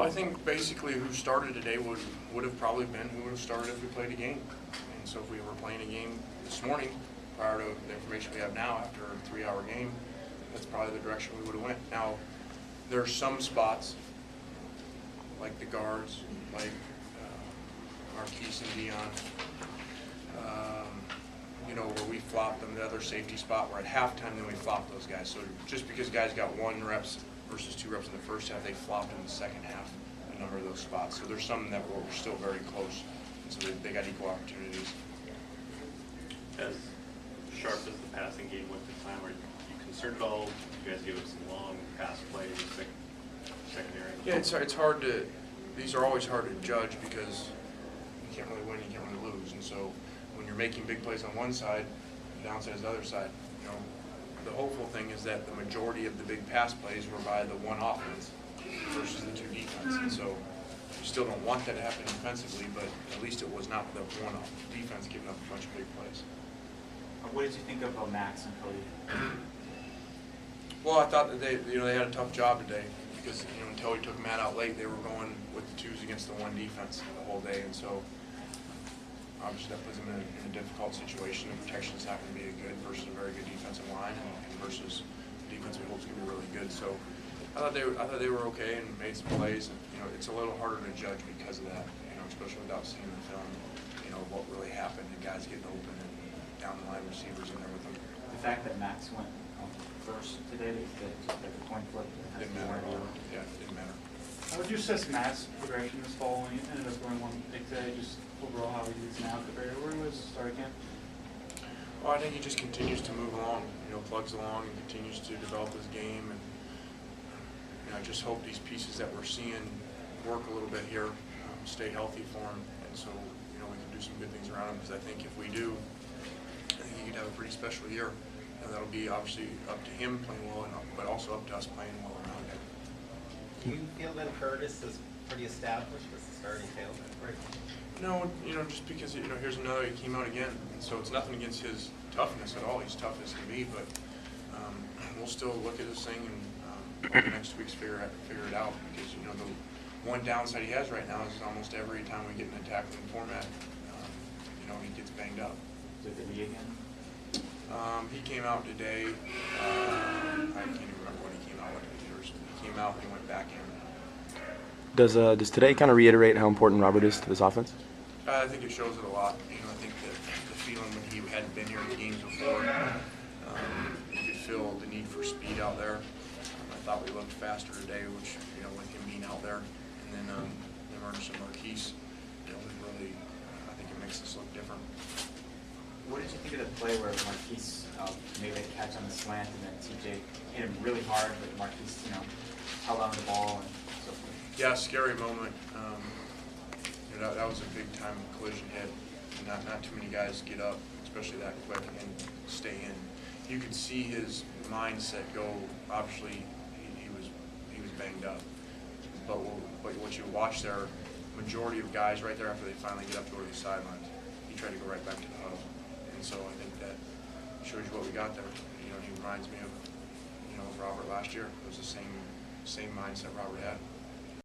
I think basically who started today would have probably been who would have started if we played a game. And so if we were playing a game this morning, prior to the information we have now after a 3-hour game, that's probably the direction we would have went. Now, there are some spots, like the guards, like Marquise and Dion, where we flopped them. The other safety spot where at halftime, then we flopped those guys. So just because guys got 1 reps versus 2 reps in the first half, they flopped in the second half a number of those spots. So there's some that were still very close, and so they got equal opportunities. As sharp as the passing game went this time, are you concerned at all? You guys gave up some long pass plays, secondary. Yeah, it's hard to. These are always hard to judge because you can't really win, you can't really lose, and so when you're making big plays on one side, the downside is the other side. The hopeful thing is that the majority of the big pass plays were by the one offense versus the 2 defense, and so you still don't want that to happen defensively, but at least it was not the one defense giving up a bunch of big plays. What did you think of Max and Cody? Well, I thought that they had a tough job today because until we took Matt out late, they were going with the 2s against the 1 defense the whole day, and so obviously that puts them in a difficult situation. The protection is not going to be good versus a very good defensive line, and versus the defense we hope is going to be really good. So I thought they were okay and made some plays. And, it's a little harder to judge because of that. Especially without seeing the film. What really happened and guys getting open and down the line receivers in there with them. The fact that Max went first today, the coin flip, didn't matter. Yeah, it didn't matter. How would you assess Matt's progression this fall when he ended up going 1 big today? Just overall how he is now compared to where he was to start camp? Well, I think he just continues to move along. Plugs along and continues to develop his game. And I just hope these pieces that we're seeing work a little bit here, stay healthy for him, and so we can do some good things around him. Because I think if we do, I think he could have a pretty special year, and that'll be obviously up to him playing well, but also up to us playing well around him. Do you feel that Curtis is pretty established as the starting tailback right now? No, just because here's another. He came out again, and so it's nothing against his toughness at all. He's tough as can be, but we'll still look at this thing and over the next 2 weeks figure it out. Because the one downside he has right now is almost every time we get in a tackling format, he gets banged up. Did the knee again? He came out today. I can't even remember when he came out. He came out and he went back in. Does today kind of reiterate how important Robert is to this offense? I think it shows it a lot. I think that the feeling when he hadn't been here in the games before, you could feel the need for speed out there. I thought we looked faster today, which with him being out there, and then Emergence and Marquise, really, I think it makes us look different. What did you think of the play where Marquise made a catch on the slant and then TJ hit him really hard, but Marquise held on to the ball and so forth? Yeah, scary moment. That was a big time collision hit. Not too many guys get up, especially that quick, and stay in. You could see his mindset go. Obviously, he was banged up. But what you watch there, majority of guys right there after they finally get up to where the sidelines, he tried to go right back to the huddle. And so I think that shows you what we got there. He reminds me of Robert last year. It was the same mindset Robert had.